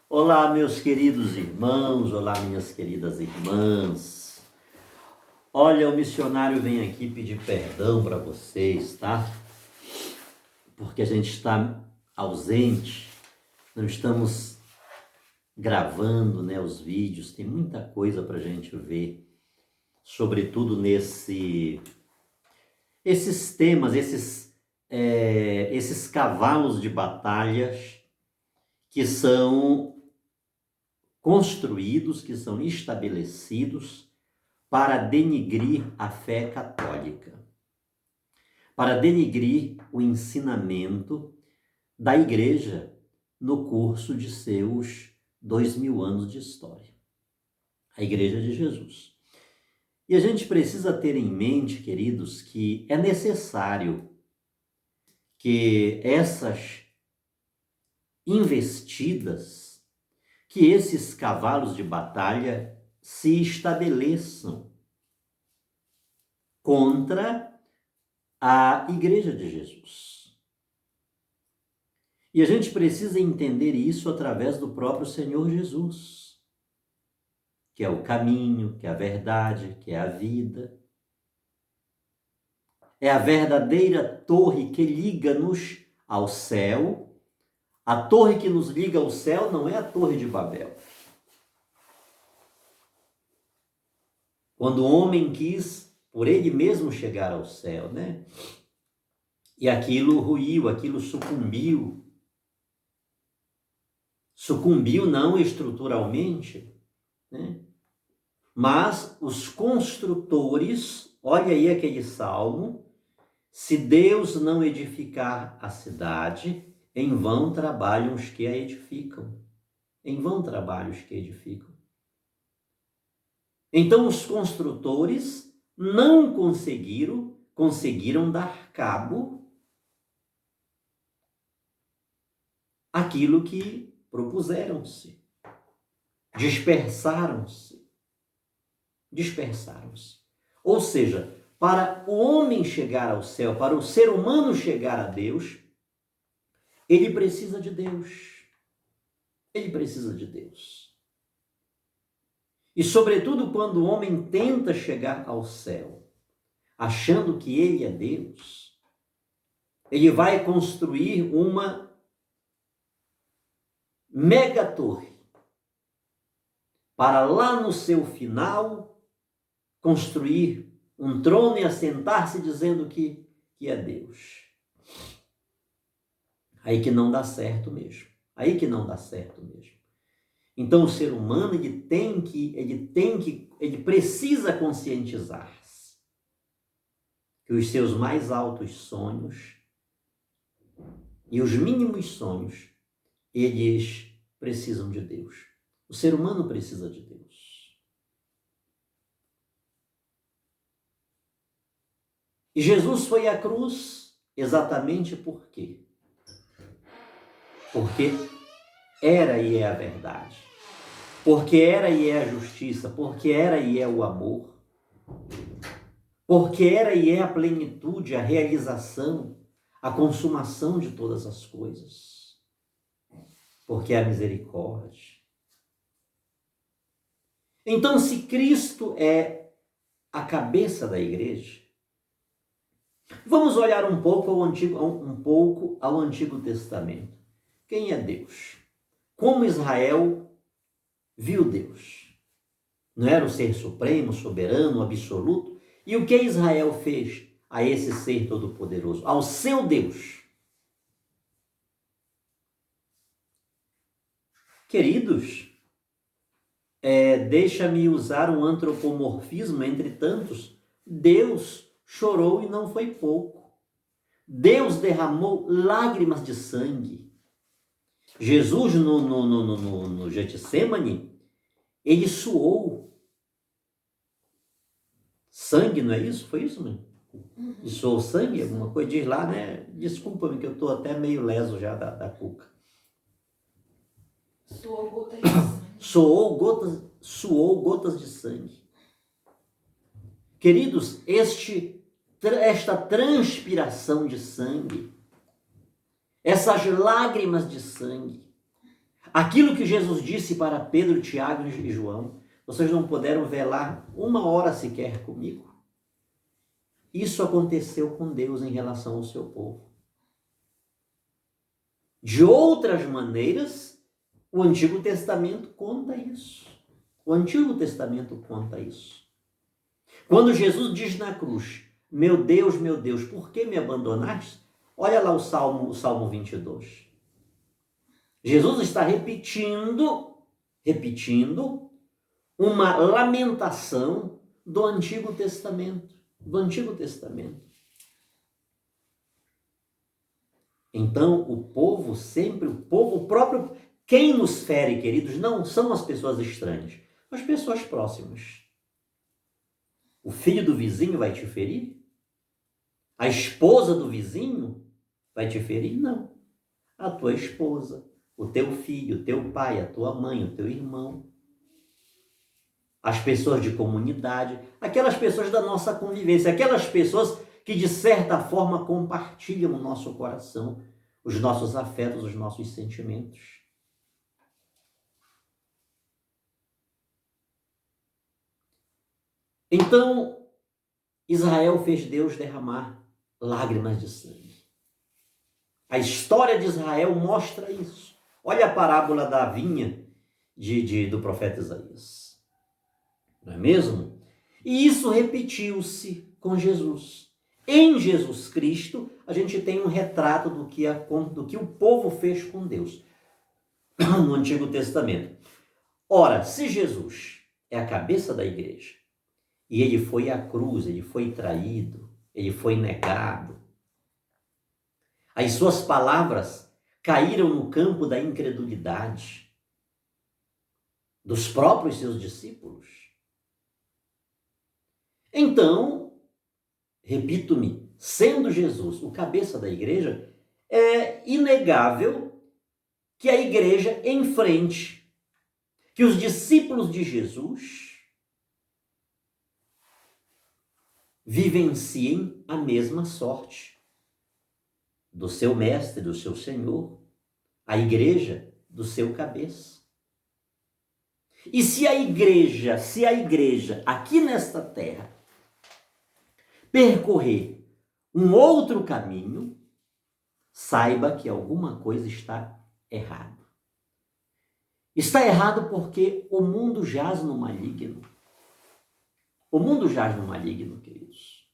Olá, meus queridos irmãos, olá, minhas queridas irmãs. Olha, o missionário vem aqui pedir perdão para vocês, tá? Porque a gente está ausente, não estamos gravando, né, os vídeos, tem muita coisa para a gente ver, sobretudo esses temas, esses cavalos de batalhas que são construídos, que são estabelecidos para denigrir a fé católica, para denigrir o ensinamento da Igreja no curso de seus 2000 anos de história, a Igreja de Jesus. E a gente precisa ter em mente, queridos, que é necessário que essas investidas, que esses cavalos de batalha se estabeleçam contra a Igreja de Jesus. E a gente precisa entender isso através do próprio Senhor Jesus, que é o caminho, que é a verdade, que é a vida. É a verdadeira torre que liga-nos ao céu. A torre que nos liga ao céu não é a Torre de Babel. Quando o homem quis, por ele mesmo, chegar ao céu, né? E aquilo ruiu, aquilo sucumbiu. Sucumbiu não estruturalmente, né? Mas os construtores, olha aí aquele salmo, se Deus não edificar a cidade, em vão trabalham os que a edificam. Em vão trabalham os que edificam. Então os construtores não conseguiram dar cabo àquilo que propuseram-se. Dispersaram-se. Ou seja, para o homem chegar ao céu, para o ser humano chegar a Deus, ele precisa de Deus. Ele precisa de Deus. E sobretudo quando o homem tenta chegar ao céu, achando que ele é Deus, ele vai construir uma megatorre para lá no seu final construir um trono e assentar-se dizendo que é Deus. Aí que não dá certo mesmo. Então o ser humano ele precisa conscientizar-se que os seus mais altos sonhos e os mínimos sonhos, eles precisam de Deus. O ser humano precisa de Deus. E Jesus foi à cruz exatamente por quê? Porque era e é a verdade. Porque era e é a justiça. Porque era e é o amor. Porque era e é a plenitude, a realização, a consumação de todas as coisas. Porque é a misericórdia. Então, se Cristo é a cabeça da igreja, vamos olhar um pouco ao Antigo Testamento. Quem é Deus? Como Israel viu Deus? Não era o ser supremo, soberano, absoluto? E o que Israel fez a esse ser todo-poderoso, ao seu Deus? Queridos, deixa-me usar um antropomorfismo entre tantos. Deus chorou e não foi pouco. Deus derramou lágrimas de sangue. Jesus, no Getsemane, ele suou sangue, não é isso? Foi isso, mãe? E suou sangue? Alguma coisa diz lá, né? Desculpa-me que eu estou até meio leso já da cuca. Suou gotas de sangue. Suou gotas de sangue. Queridos, esta transpiração de sangue, essas lágrimas de sangue, aquilo que Jesus disse para Pedro, Tiago e João: vocês não puderam velar uma hora sequer comigo. Isso aconteceu com Deus em relação ao seu povo. De outras maneiras, o Antigo Testamento conta isso. O Antigo Testamento conta isso. Quando Jesus diz na cruz: meu Deus, por que me abandonaste? Olha lá o Salmo 22. Jesus está repetindo uma lamentação do Antigo Testamento. Então, o próprio, quem nos fere, queridos, não são as pessoas estranhas, as pessoas próximas. O filho do vizinho vai te ferir? A esposa do vizinho vai te ferir? Não. A tua esposa, o teu filho, o teu pai, a tua mãe, o teu irmão, as pessoas de comunidade, aquelas pessoas da nossa convivência, aquelas pessoas que de certa forma compartilham o nosso coração, os nossos afetos, os nossos sentimentos. Então, Israel fez Deus derramar lágrimas de sangue. A história de Israel mostra isso. Olha a parábola da vinha do profeta Isaías. Não é mesmo? E isso repetiu-se com Jesus. Em Jesus Cristo, a gente tem um retrato do que o povo fez com Deus no Antigo Testamento. Ora, se Jesus é a cabeça da igreja, e ele foi à cruz, ele foi traído, ele foi negado, as suas palavras caíram no campo da incredulidade dos próprios seus discípulos. Então, repito-me, sendo Jesus o cabeça da igreja, é inegável que a igreja enfrente, que os discípulos de Jesus vivenciem a mesma sorte do seu mestre, do seu Senhor, a igreja do seu cabeça. E se a igreja aqui nesta terra percorrer um outro caminho, saiba que alguma coisa está errada. Está errado porque o mundo jaz no maligno. O mundo jaz no maligno, queridos.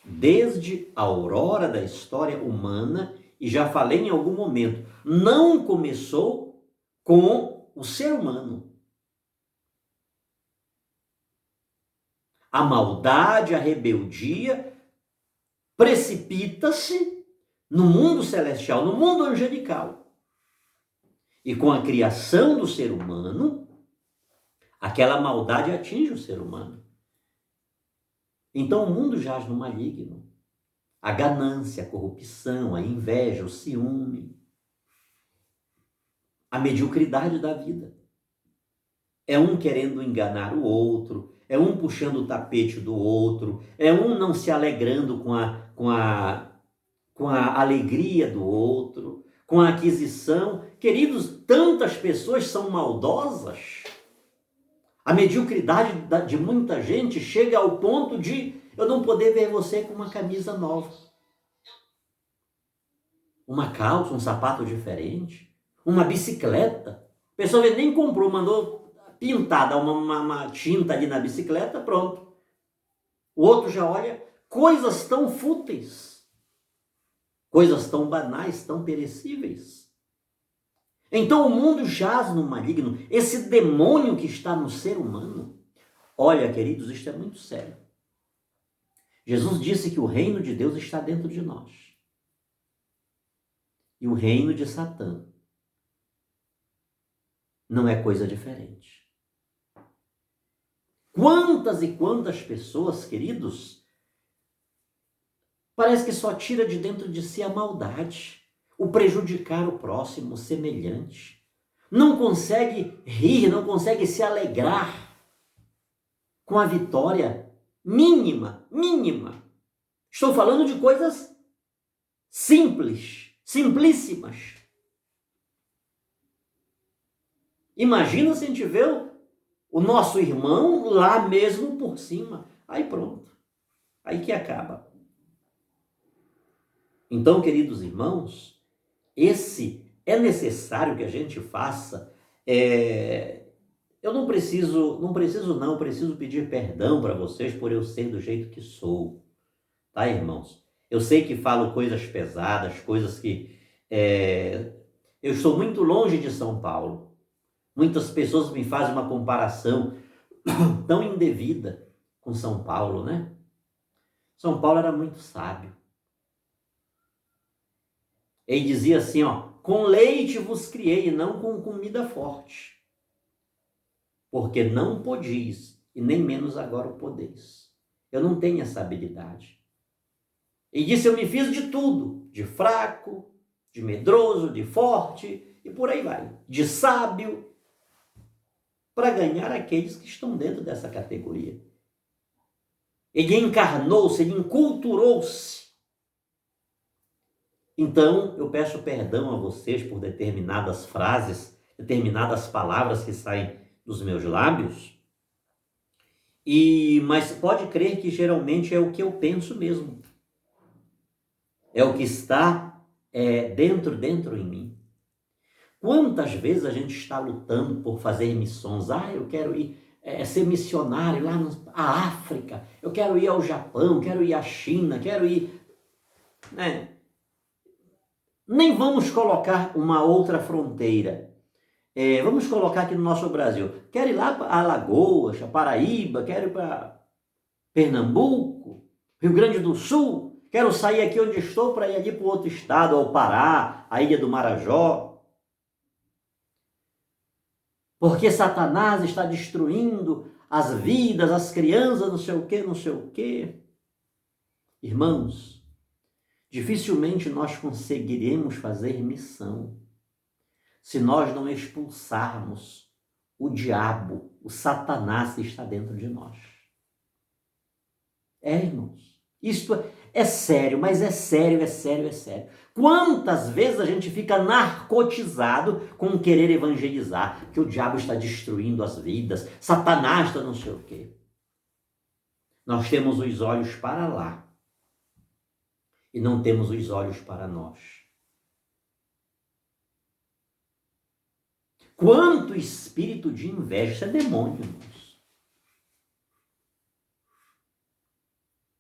Desde a aurora da história humana, e já falei em algum momento, não começou com o ser humano. A maldade, a rebeldia precipita-se no mundo celestial, no mundo angelical. E com a criação do ser humano, aquela maldade atinge o ser humano. Então o mundo jaz no maligno. A ganância, a corrupção, a inveja, o ciúme, a mediocridade da vida. É um querendo enganar o outro, é um puxando o tapete do outro, é um não se alegrando com a alegria do outro, com a aquisição. Queridos, tantas pessoas são maldosas. A mediocridade de muita gente chega ao ponto de eu não poder ver você com uma camisa nova, uma calça, um sapato diferente, uma bicicleta. A pessoa nem comprou, mandou pintar, dar uma tinta ali na bicicleta, pronto. O outro já olha, coisas tão fúteis, coisas tão banais, tão perecíveis. Então o mundo jaz no maligno, esse demônio que está no ser humano. Olha, queridos, isto é muito sério. Jesus disse que o reino de Deus está dentro de nós. E o reino de Satã não é coisa diferente. Quantas e quantas pessoas, queridos, parece que só tira de dentro de si a maldade, o prejudicar o próximo, o semelhante. Não consegue rir, não consegue se alegrar com a vitória mínima. Estou falando de coisas simples, simplíssimas. Imagina se a gente vê o nosso irmão lá mesmo por cima. Aí pronto. Aí que acaba. Então, queridos irmãos, é necessário que a gente faça. Eu preciso pedir perdão para vocês por eu ser do jeito que sou. Tá, irmãos? Eu sei que falo coisas pesadas, coisas que... eu estou muito longe de São Paulo. Muitas pessoas me fazem uma comparação tão indevida com São Paulo, né? São Paulo era muito sábio. Ele dizia assim, ó, com leite vos criei, não com comida forte. Porque não podis, e nem menos agora o podeis. Eu não tenho essa habilidade. Ele disse, eu me fiz de tudo, de fraco, de medroso, de forte, e por aí vai. De sábio, para ganhar aqueles que estão dentro dessa categoria. Ele encarnou-se, ele enculturou-se. Então, eu peço perdão a vocês por determinadas frases, determinadas palavras que saem dos meus lábios, mas pode crer que geralmente é o que eu penso mesmo. É o que está dentro em mim. Quantas vezes a gente está lutando por fazer missões? Eu quero ir ser missionário lá na África, eu quero ir ao Japão, quero ir à China, quero ir... Nem vamos colocar uma outra fronteira. Vamos colocar aqui no nosso Brasil. Quero ir lá para Alagoas, Paraíba, quero ir para Pernambuco, Rio Grande do Sul. Quero sair aqui onde estou para ir ali para outro estado, ao Pará, a Ilha do Marajó. Porque Satanás está destruindo as vidas, as crianças, não sei o quê, não sei o quê. Irmãos, dificilmente nós conseguiremos fazer missão se nós não expulsarmos o diabo, o Satanás que está dentro de nós. Irmãos, isto é sério, mas é sério. Quantas vezes a gente fica narcotizado com querer evangelizar, que o diabo está destruindo as vidas, Satanás está não sei o quê. Nós temos os olhos para lá e não temos os olhos para nós. Quanto espírito de inveja, isso é demônio, irmãos.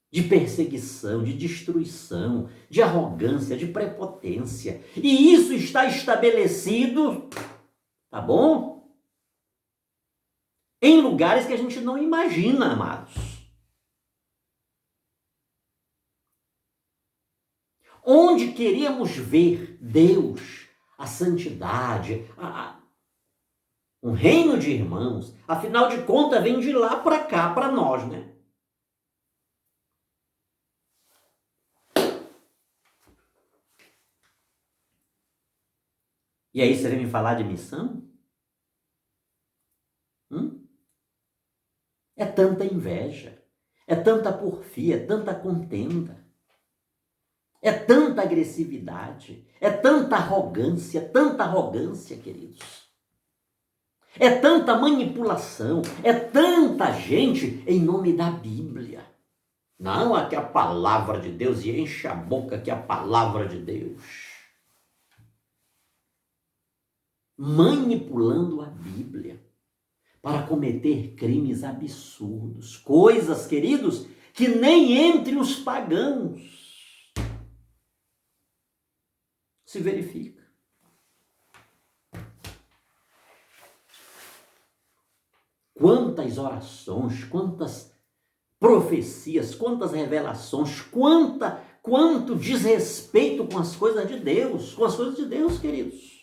De perseguição, de destruição, de arrogância, de prepotência. E isso está estabelecido, tá bom? Em lugares que a gente não imagina, amados. Onde queríamos ver Deus, a santidade, um reino de irmãos, afinal de contas vem de lá para cá, para nós, né? E aí você vem me falar de missão? É tanta inveja, é tanta porfia, é tanta contenda, é tanta agressividade, é tanta arrogância, queridos. É tanta manipulação, é tanta gente em nome da Bíblia. Não, aqui é a palavra de Deus, e enche a boca que é a palavra de Deus. Manipulando a Bíblia para cometer crimes absurdos, coisas, queridos, que nem entre os pagãos se verifica. Quantas orações, quantas profecias, quantas revelações, quanto desrespeito com as coisas de Deus, queridos.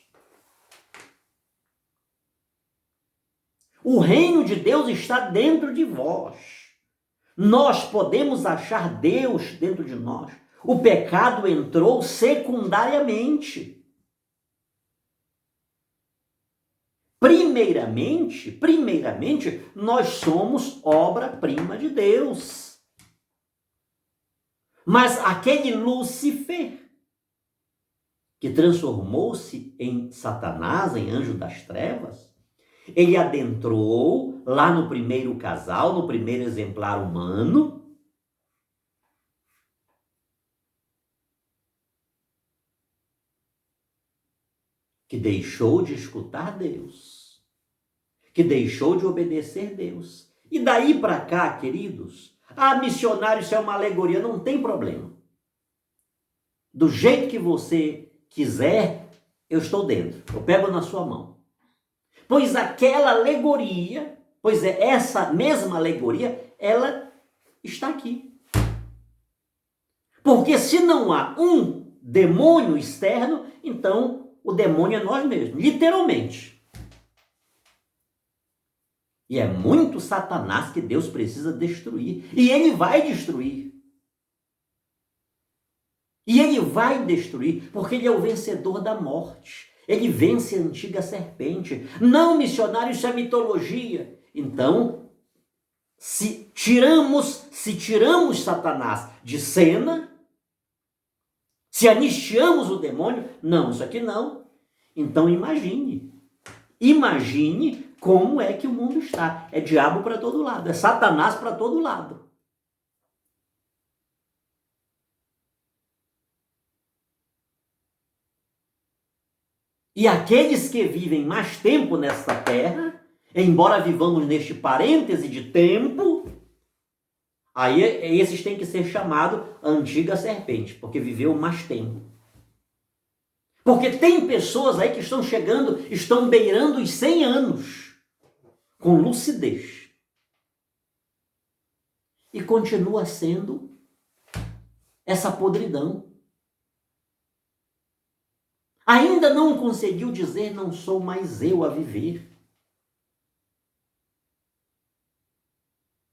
O reino de Deus está dentro de vós. Nós podemos achar Deus dentro de nós. O pecado entrou secundariamente. Primeiramente, nós somos obra-prima de Deus. Mas aquele Lúcifer, que transformou-se em Satanás, em anjo das trevas, ele adentrou lá no primeiro casal, no primeiro exemplar humano, que deixou de escutar Deus, que deixou de obedecer Deus. E daí para cá, queridos, missionário, isso é uma alegoria, não tem problema. Do jeito que você quiser, eu estou dentro, eu pego na sua mão. Pois aquela alegoria, essa mesma alegoria, ela está aqui. Porque se não há um demônio externo, então o demônio é nós mesmos, literalmente. E é muito Satanás que Deus precisa destruir. E ele vai destruir. E ele vai destruir, porque ele é o vencedor da morte. Ele vence a antiga serpente. Não, missionário, isso é mitologia. Então, se tiramos Satanás de cena, se anistiamos o demônio, não, isso aqui não. Então imagine como é que o mundo está. É diabo para todo lado, é Satanás para todo lado. E aqueles que vivem mais tempo nesta terra, embora vivamos neste parêntese de tempo, aí esses têm que ser chamados antiga serpente, porque viveu mais tempo. Porque tem pessoas aí que estão chegando, estão beirando os 100 anos, com lucidez. E continua sendo essa podridão. Ainda não conseguiu dizer, não sou mais eu a viver.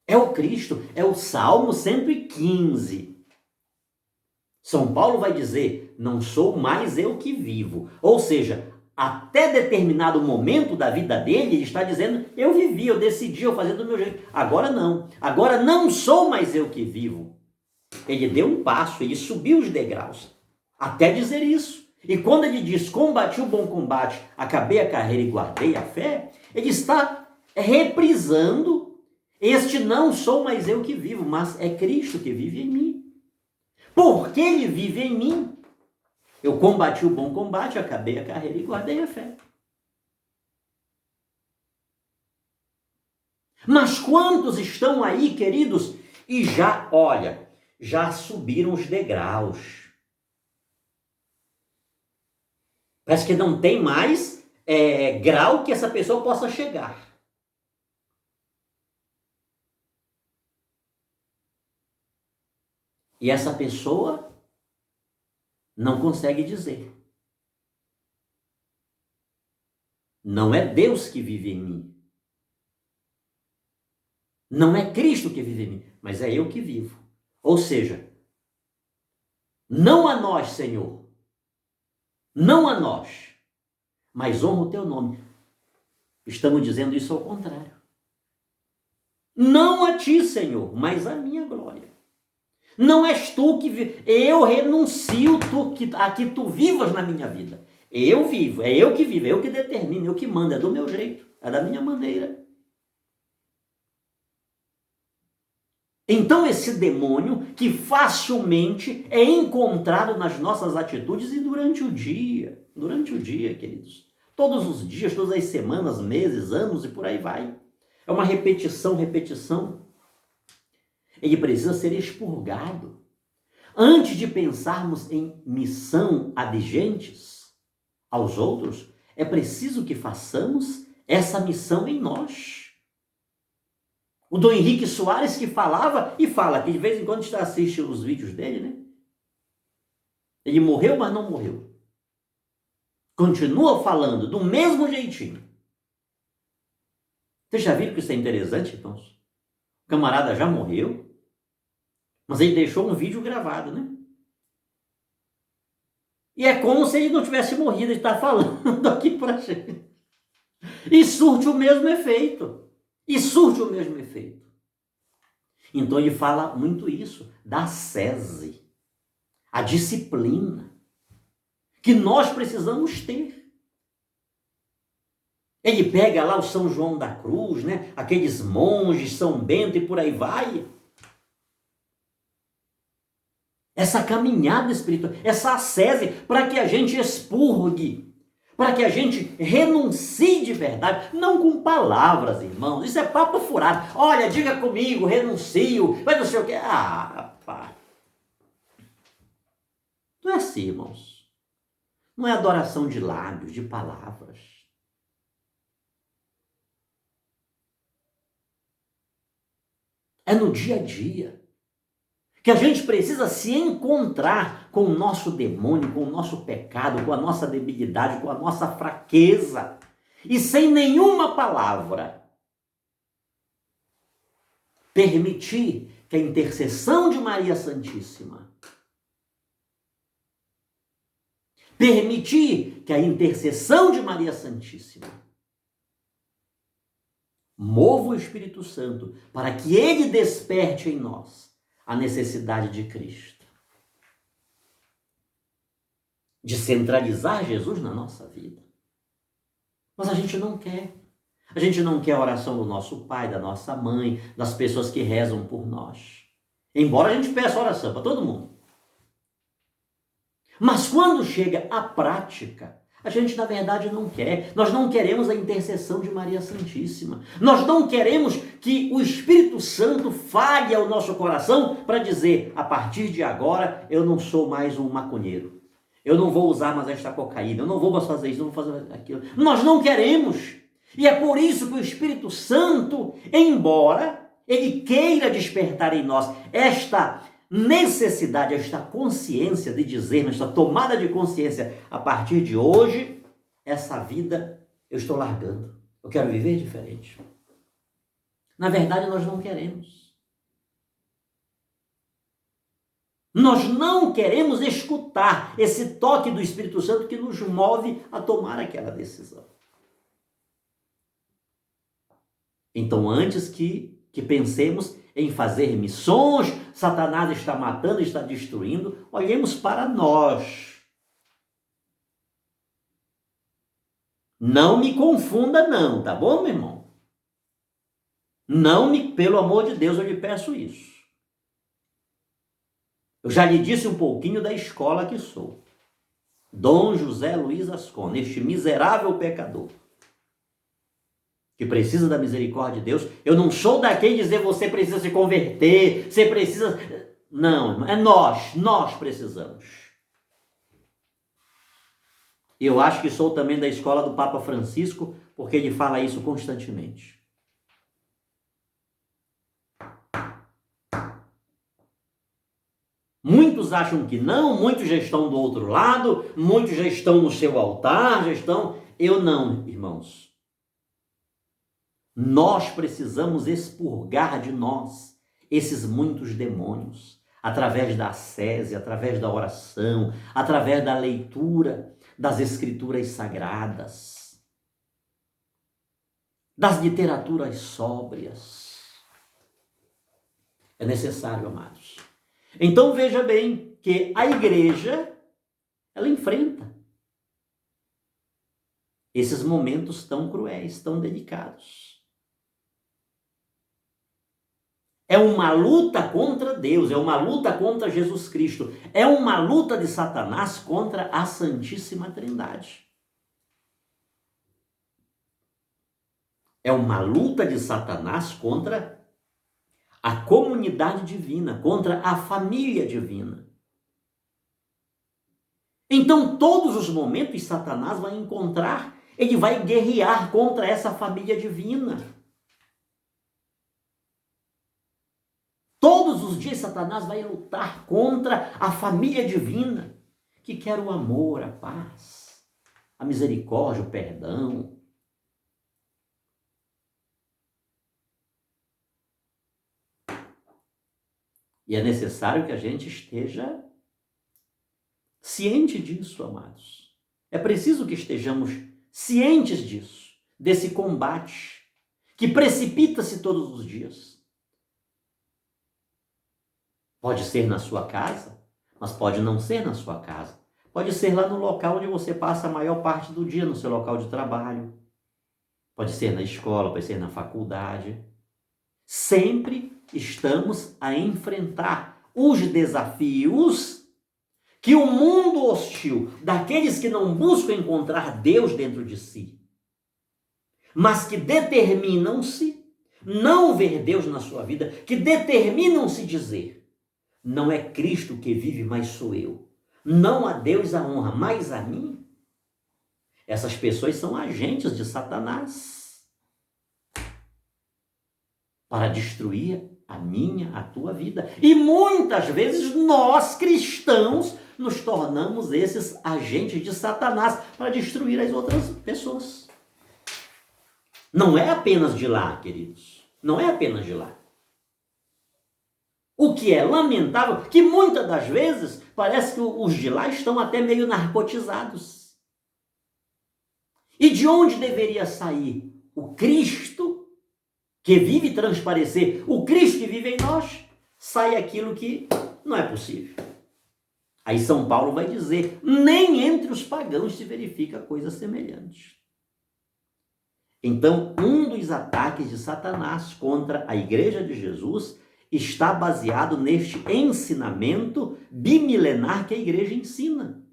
É o Cristo, é o Salmo 115. São Paulo vai dizer, não sou mais eu que vivo. Ou seja, até determinado momento da vida dele, ele está dizendo, eu vivi, eu decidi, eu fazia do meu jeito. Agora não sou mais eu que vivo. Ele deu um passo, ele subiu os degraus, até dizer isso. E quando ele diz, combati o bom combate, acabei a carreira e guardei a fé, ele está reprisando este não sou mais eu que vivo, mas é Cristo que vive em mim. Porque ele vive em mim, eu combati o bom combate, acabei a carreira e guardei a fé. Mas quantos estão aí, queridos, e já subiram os degraus. Parece que não tem mais grau que essa pessoa possa chegar. E essa pessoa não consegue dizer. Não é Deus que vive em mim. Não é Cristo que vive em mim, mas é eu que vivo. Ou seja, não a nós, Senhor, não a nós, mas honra o teu nome. Estamos dizendo isso ao contrário. Não a ti, Senhor, mas a minha glória. Não és tu que vive. Eu renuncio a que tu vivas na minha vida. Eu vivo, é eu que vivo, é eu que determino, eu que mando, é do meu jeito, é da minha maneira. Então esse demônio que facilmente é encontrado nas nossas atitudes e durante o dia, queridos. Todos os dias, todas as semanas, meses, anos e por aí vai. É uma repetição. Ele precisa ser expurgado. Antes de pensarmos em missão adjentes aos outros, é preciso que façamos essa missão em nós. O Dom Henrique Soares que falava e fala, que de vez em quando você assiste os vídeos dele, né? Ele morreu, mas não morreu. Continua falando do mesmo jeitinho. Vocês já viram que isso é interessante, então? O camarada já morreu, mas ele deixou um vídeo gravado, né? E é como se ele não tivesse morrido, ele está falando aqui pra gente. E surte o mesmo efeito. Então ele fala muito isso, da ascese, a disciplina, que nós precisamos ter. Ele pega lá o São João da Cruz, né? Aqueles monges, São Bento e por aí vai. Essa caminhada espiritual, essa ascese, para que a gente expurgue, para que a gente renuncie de verdade, não com palavras, irmãos. Isso é papo furado. Olha, diga comigo, renuncio, mas não sei o quê. Ah, rapaz. Não é assim, irmãos. Não é adoração de lábios, de palavras. É no dia a dia. Que a gente precisa se encontrar com o nosso demônio, com o nosso pecado, com a nossa debilidade, com a nossa fraqueza. E sem nenhuma palavra, permitir que a intercessão de Maria Santíssima, permitir que a intercessão de Maria Santíssima mova o Espírito Santo para que ele desperte em nós a necessidade de Cristo, de centralizar Jesus na nossa vida. Mas a gente não quer. A gente não quer a oração do nosso pai, da nossa mãe, das pessoas que rezam por nós. Embora a gente peça oração para todo mundo. Mas quando chega a prática, a gente, na verdade, não quer. Nós não queremos a intercessão de Maria Santíssima. Nós não queremos que o Espírito Santo fale ao nosso coração para dizer, a partir de agora, eu não sou mais um maconheiro. Eu não vou usar mais esta cocaína. Eu não vou mais fazer isso, não vou fazer aquilo. Nós não queremos. E é por isso que o Espírito Santo, embora ele queira despertar em nós esta necessidade, esta consciência de dizer, esta tomada de consciência, a partir de hoje, essa vida eu estou largando. Eu quero viver diferente. Na verdade, nós não queremos. Nós não queremos escutar esse toque do Espírito Santo que nos move a tomar aquela decisão. Então, antes que pensemos em fazer missões, Satanás está matando, está destruindo, olhemos para nós. Não me confunda não, tá bom, meu irmão? Pelo amor de Deus, eu lhe peço isso. Eu já lhe disse um pouquinho da escola que sou. Dom José Luiz Ascona, este miserável pecador, que precisa da misericórdia de Deus. Eu não sou daquele dizer você precisa se converter, você precisa... Não, é nós precisamos. Eu acho que sou também da escola do Papa Francisco, porque ele fala isso constantemente. Muitos acham que não, muitos já estão do outro lado, muitos já estão no seu altar, Eu não, irmãos. Nós precisamos expurgar de nós esses muitos demônios, através da ascese, através da oração, através da leitura das escrituras sagradas, das literaturas sóbrias. É necessário, amados. Então veja bem que a igreja, ela enfrenta esses momentos tão cruéis, tão delicados. É uma luta contra Deus, é uma luta contra Jesus Cristo, é uma luta de Satanás contra a Santíssima Trindade. É uma luta de Satanás contra a comunidade divina, contra a família divina. Então, todos os momentos Satanás vai encontrar, ele vai guerrear contra essa família divina. Todos os dias Satanás vai lutar contra a família divina, que quer o amor, a paz, a misericórdia, o perdão. E é necessário que a gente esteja ciente disso, amados. É preciso que estejamos cientes disso, desse combate, que precipita-se todos os dias. Pode ser na sua casa, mas pode não ser na sua casa. Pode ser lá no local onde você passa a maior parte do dia, no seu local de trabalho. Pode ser na escola, pode ser na faculdade. Sempre estamos a enfrentar os desafios que o mundo hostil, daqueles que não buscam encontrar Deus dentro de si, mas que determinam-se não ver Deus na sua vida, que determinam-se dizer: não é Cristo que vive, mas sou eu. Não a Deus a honra, mas a mim. Essas pessoas são agentes de Satanás para destruir a minha, a tua vida. E muitas vezes nós, cristãos, nos tornamos esses agentes de Satanás para destruir as outras pessoas. Não é apenas de lá, queridos. Não é apenas de lá. O que é lamentável, que muitas das vezes parece que os de lá estão até meio narcotizados. E de onde deveria sair o Cristo que vive e transparecer, o Cristo que vive em nós? Sai aquilo que não é possível. Aí São Paulo vai dizer: nem entre os pagãos se verifica coisa semelhante. Então, um dos ataques de Satanás contra a Igreja de Jesus está baseado neste ensinamento bimilenar que a Igreja ensina,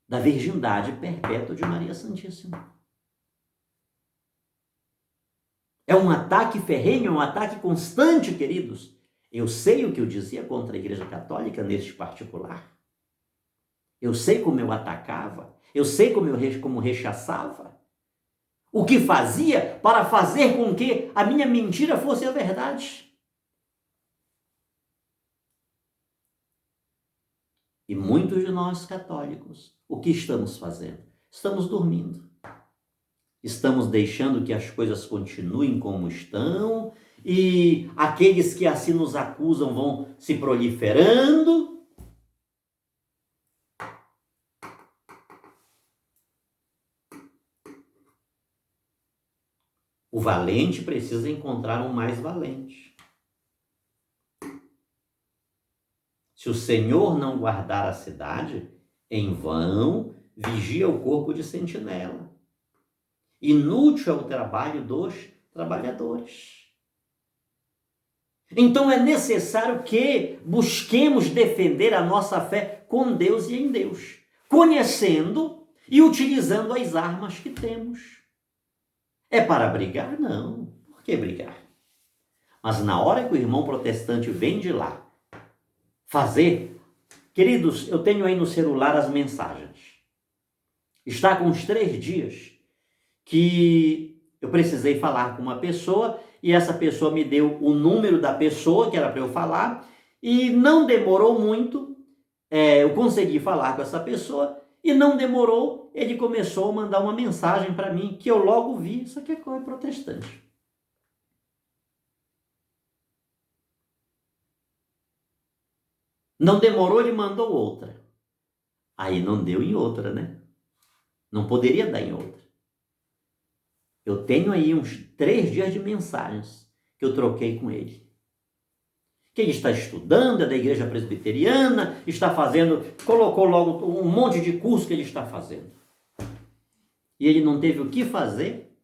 da virgindade perpétua de Maria Santíssima. É um ataque ferrenho, é um ataque constante, queridos. Eu sei o que eu dizia contra a Igreja Católica neste particular. Eu sei como eu atacava, eu sei como rechaçava. O que fazia para fazer com que a minha mentira fosse a verdade. E muitos de nós católicos, o que estamos fazendo? Estamos dormindo. Estamos deixando que as coisas continuem como estão e aqueles que assim nos acusam vão se proliferando. O valente precisa encontrar um mais valente. Se o Senhor não guardar a cidade, em vão vigia o corpo de sentinela. Inútil é o trabalho dos trabalhadores. Então é necessário que busquemos defender a nossa fé com Deus e em Deus, conhecendo e utilizando as armas que temos. É para brigar? Não. Por que brigar? Mas na hora que o irmão protestante vem de lá fazer... Queridos, eu tenho aí no celular as mensagens. Está com uns 3 dias que eu precisei falar com uma pessoa e essa pessoa me deu o número da pessoa que era para eu falar e não demorou muito, eu consegui falar com essa pessoa e não demorou, ele começou a mandar uma mensagem para mim que eu logo vi: isso aqui é coisa protestante. Não demorou, ele mandou outra. Aí não deu em outra, né? Não poderia dar em outra. Eu tenho aí uns 3 dias de mensagens que eu troquei com ele. Que ele está estudando, é da igreja presbiteriana, está fazendo, colocou logo um monte de curso que ele está fazendo. E ele não teve o que fazer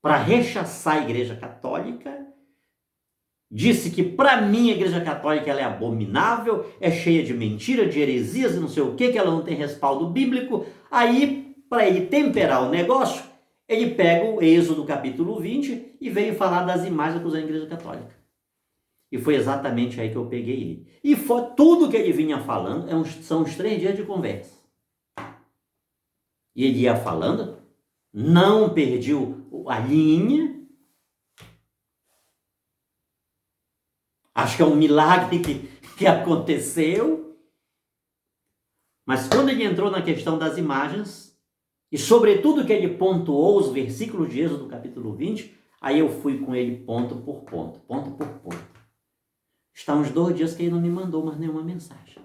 para rechaçar a igreja católica. Disse que para mim a igreja católica ela é abominável, é cheia de mentiras, de heresias e não sei o que ela não tem respaldo bíblico. Aí, para ele temperar o negócio, ele pega o Êxodo capítulo 20 e veio falar das imagens acusando a igreja católica. E foi exatamente aí que eu peguei ele. E foi tudo que ele vinha falando, são uns 3 dias de conversa. E ele ia falando, não perdeu a linha. Acho que é um milagre que aconteceu. Mas quando ele entrou na questão das imagens, e sobretudo que ele pontuou os versículos de Êxodo capítulo 20, aí eu fui com ele ponto por ponto, ponto por ponto. Está uns 2 dias que ele não me mandou mais nenhuma mensagem.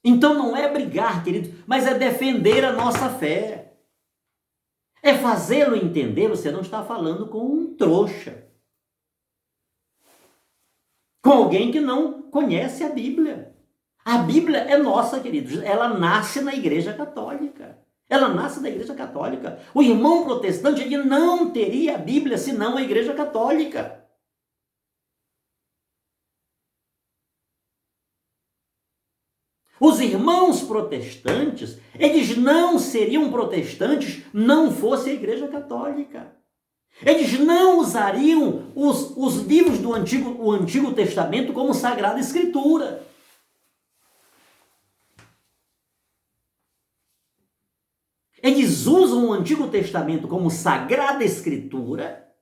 Então não é brigar, querido, mas é defender a nossa fé. É fazê-lo entender, você não está falando com um trouxa. Com alguém que não conhece a Bíblia. A Bíblia é nossa, queridos. Ela nasce na Igreja Católica. Ela nasce na Igreja Católica. O irmão protestante, ele não teria a Bíblia senão a Igreja Católica. Os irmãos protestantes, eles não seriam protestantes não fosse a Igreja Católica. Eles não usariam os livros do Antigo Testamento como Sagrada Escritura. Eles usam o Antigo Testamento como Sagrada Escritura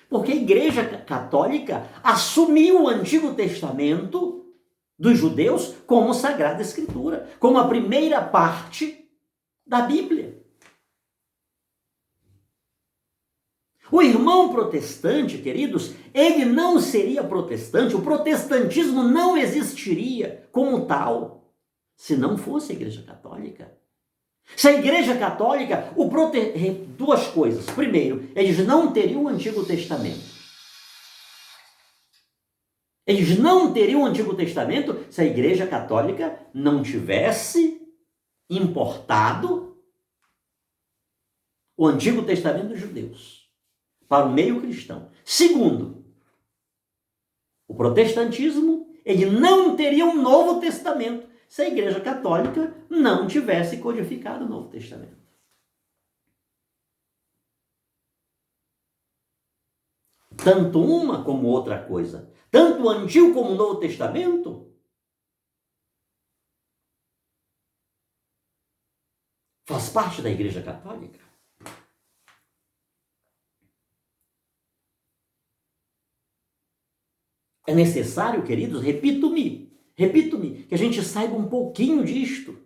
porque a Igreja Católica assumiu o Antigo Testamento dos judeus como Sagrada Escritura, como a primeira parte da Bíblia. O irmão protestante, queridos, ele não seria protestante, o protestantismo não existiria como tal, se não fosse a Igreja Católica. Se a Igreja Católica, duas coisas. Primeiro, eles não teriam o Antigo Testamento. Eles não teriam o Antigo Testamento se a Igreja Católica não tivesse importado o Antigo Testamento dos judeus para o meio cristão. Segundo, o protestantismo, ele não teria um Novo Testamento se a Igreja Católica não tivesse codificado o Novo Testamento. Tanto uma como outra coisa, tanto o Antigo como o Novo Testamento, faz parte da Igreja Católica. É necessário, queridos, repito-me, que a gente saiba um pouquinho disto.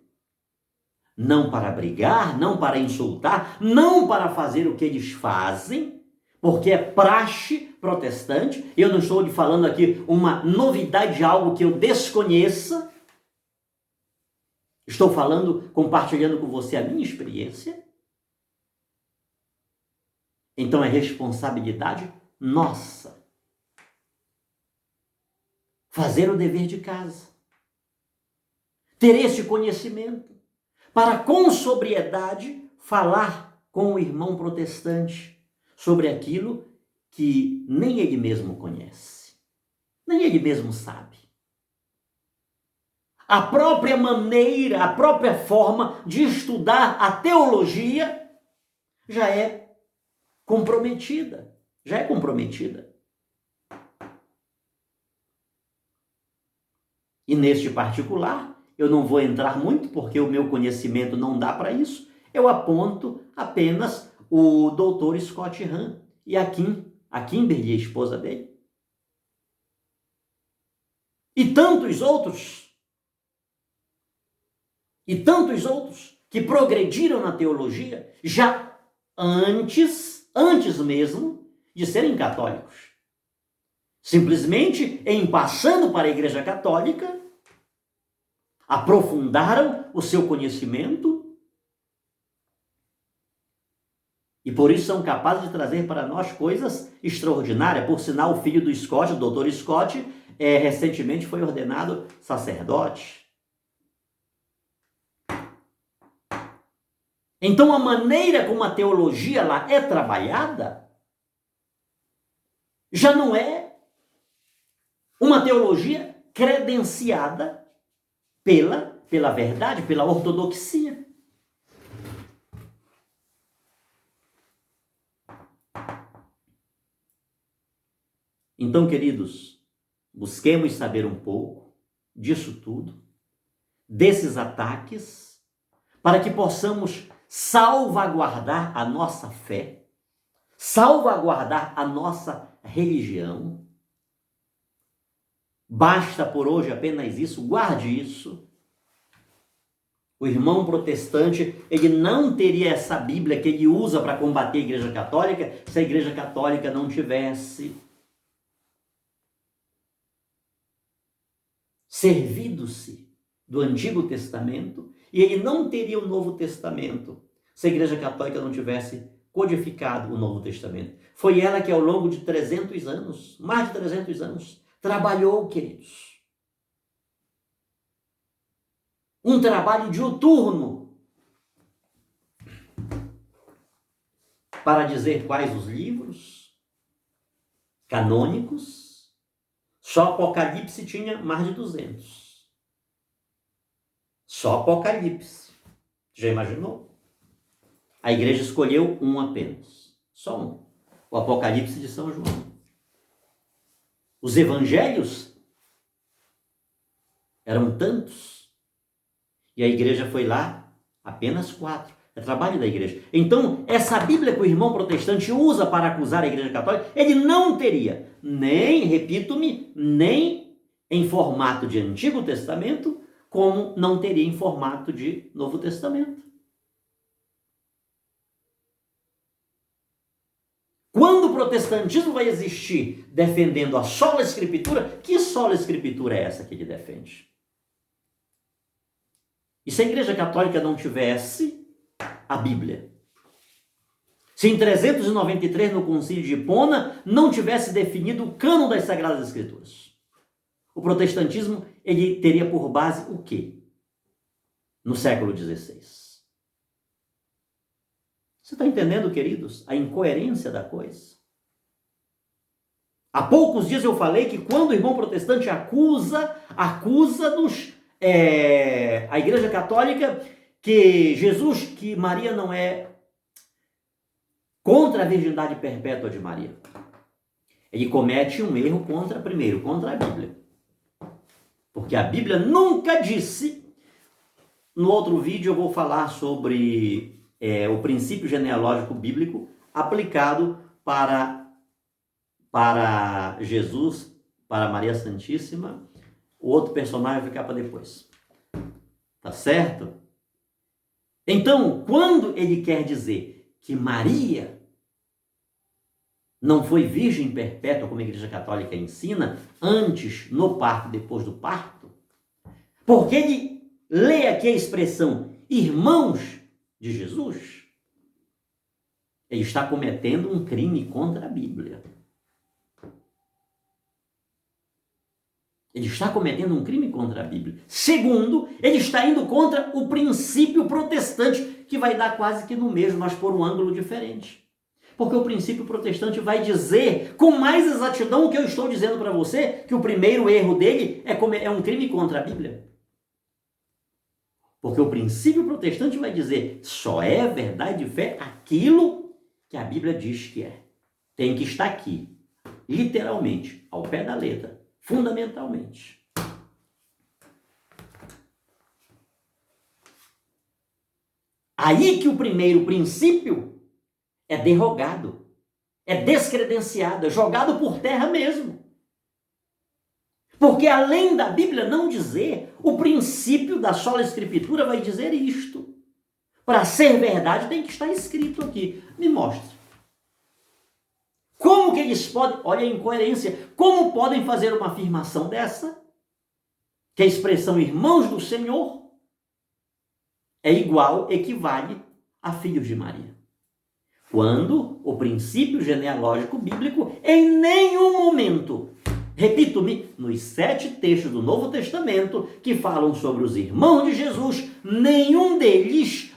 Não para brigar, não para insultar, não para fazer o que eles fazem, porque é praxe protestante. Eu não estou falando aqui uma novidade de algo que eu desconheça. Estou falando, compartilhando com você a minha experiência. Então é responsabilidade nossa fazer o dever de casa, ter esse conhecimento, para com sobriedade falar com o irmão protestante sobre aquilo que nem ele mesmo conhece, nem ele mesmo sabe. A própria maneira, a própria forma de estudar a teologia já é comprometida, E neste particular, eu não vou entrar muito porque o meu conhecimento não dá para isso. Eu aponto apenas o doutor Scott Hahn e a Kimberly, a esposa dele. E tantos outros que progrediram na teologia já antes mesmo de serem católicos. Simplesmente, em passando para a Igreja Católica, aprofundaram o seu conhecimento e por isso são capazes de trazer para nós coisas extraordinárias. Por sinal, o filho do Scott, o doutor Scott, recentemente foi ordenado sacerdote. Então, a maneira como a teologia lá é trabalhada já não é uma teologia credenciada pela verdade, pela ortodoxia. Então, queridos, busquemos saber um pouco disso tudo, desses ataques, para que possamos salvaguardar a nossa fé, salvaguardar a nossa religião. Basta por hoje apenas isso, guarde isso. O irmão protestante, ele não teria essa Bíblia que ele usa para combater a Igreja Católica se a Igreja Católica não tivesse servido-se do Antigo Testamento, e ele não teria o Novo Testamento se a Igreja Católica não tivesse codificado o Novo Testamento. Foi ela que ao longo de 300 anos, mais de 300 anos, trabalhou, queridos. Um trabalho diuturno para dizer quais os livros canônicos. Só Apocalipse tinha mais de 200. Só Apocalipse. Já imaginou? A igreja escolheu um apenas. Só um. O Apocalipse de São João. Os evangelhos eram tantos. E a igreja foi lá, apenas 4. É trabalho da igreja. Então, essa Bíblia que o irmão protestante usa para acusar a igreja católica, ele não teria nem, repito-me, nem em formato de Antigo Testamento, como não teria em formato de Novo Testamento. Quando o protestantismo vai existir defendendo a sola escritura, que sola escritura é essa que ele defende? E se a igreja católica não tivesse a Bíblia? Se em 393, no concílio de Hipona, não tivesse definido o cânon das Sagradas Escrituras? O protestantismo, ele teria por base o quê? No século XVI. Você está entendendo, queridos, a incoerência da coisa? Há poucos dias eu falei que quando o irmão protestante acusa-nos, a Igreja Católica, que Maria não é contra a virgindade perpétua de Maria. Ele comete um erro contra a Bíblia. Porque a Bíblia nunca disse. No outro vídeo eu vou falar sobre o princípio genealógico bíblico aplicado para Jesus, para Maria Santíssima. O outro personagem vai ficar para depois. Tá certo? Então, quando ele quer dizer que Maria não foi virgem perpétua, como a Igreja Católica ensina, antes, no parto, depois do parto, porque ele lê aqui a expressão irmãos de Jesus, ele está cometendo um crime contra a Bíblia. Ele está cometendo um crime contra a Bíblia. Segundo, ele está indo contra o princípio protestante, que vai dar quase que no mesmo, mas por um ângulo diferente. Porque o princípio protestante vai dizer, com mais exatidão, o que eu estou dizendo para você, que o primeiro erro dele é um crime contra a Bíblia. Porque o princípio protestante vai dizer, só é verdade de fé aquilo que a Bíblia diz que é. Tem que estar aqui, literalmente, ao pé da letra, fundamentalmente. Aí que o primeiro princípio é derrogado, é descredenciado, é jogado por terra mesmo. Porque além da Bíblia não dizer, o princípio da sola escritura vai dizer isto. Para ser verdade tem que estar escrito aqui. Me mostre. Como que eles podem, olha a incoerência, como podem fazer uma afirmação dessa? Que a expressão irmãos do Senhor é igual, equivale a filhos de Maria. Quando o princípio genealógico bíblico em nenhum momento, repito-me, nos 7 textos do Novo Testamento que falam sobre os irmãos de Jesus, nenhum deles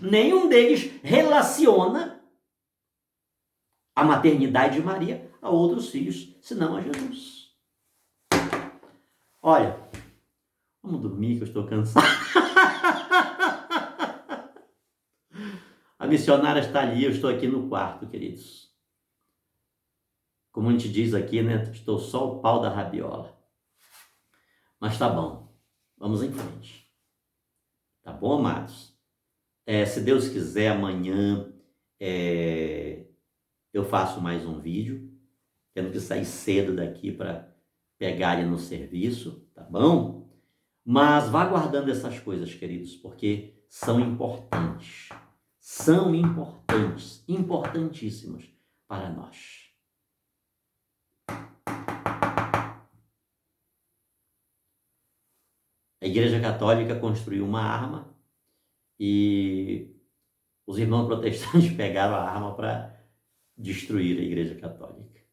relaciona a maternidade de Maria a outros filhos, senão a Jesus. Olha, vamos dormir que eu estou cansado. A missionária está ali, eu estou aqui no quarto, queridos. Como a gente diz aqui, né? Estou só o pau da rabiola. Mas tá bom, vamos em frente. Tá bom, amados? Se Deus quiser, amanhã eu faço mais um vídeo, tendo que sair cedo daqui para pegar ele no serviço, tá bom? Mas vá guardando essas coisas, queridos, porque são importantes. São importantes, importantíssimas para nós. A Igreja Católica construiu uma arma e os irmãos protestantes pegaram a arma para destruir a Igreja Católica.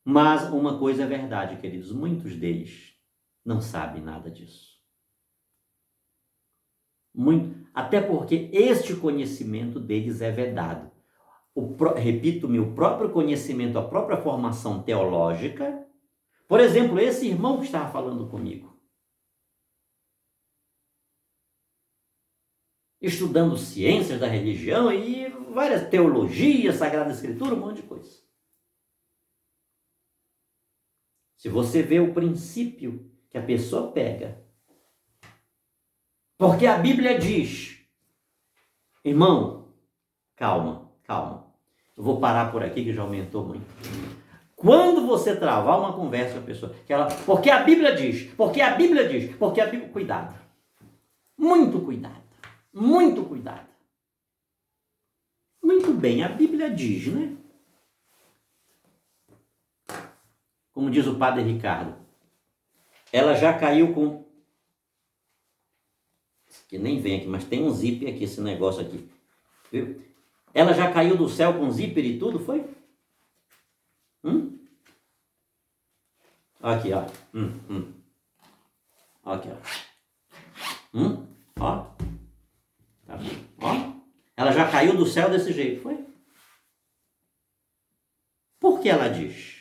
Mas uma coisa é verdade, queridos, muitos deles não sabem nada disso. Até porque este conhecimento deles é vedado. Repito-me, o próprio conhecimento, a própria formação teológica. Por exemplo, esse irmão que estava falando comigo, estudando ciências da religião e várias teologias, Sagrada Escritura, um monte de coisa. Se você vê o princípio que a pessoa pega, porque a Bíblia diz, irmão, calma, calma. Eu vou parar por aqui que já aumentou muito. Quando você travar uma conversa com a pessoa, porque a Bíblia diz, porque a Bíblia diz, porque a Bíblia... Cuidado. Muito cuidado. Muito cuidado. Muito bem, a Bíblia diz, né? Como diz o padre Ricardo, ela já caiu com... que nem vem aqui, mas tem um zíper aqui, esse negócio aqui. Viu? Ela já caiu do céu com zíper e tudo, foi? Aqui, ó. Aqui, ó. Ó. Tá bom. Ó. Ela já caiu do céu desse jeito, foi? Por que ela diz?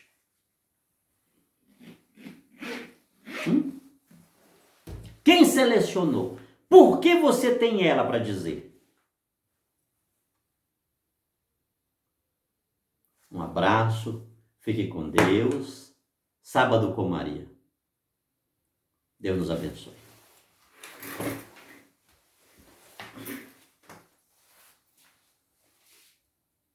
Quem selecionou? Por que você tem ela para dizer? Um abraço, fique com Deus. Sábado com Maria. Deus nos abençoe.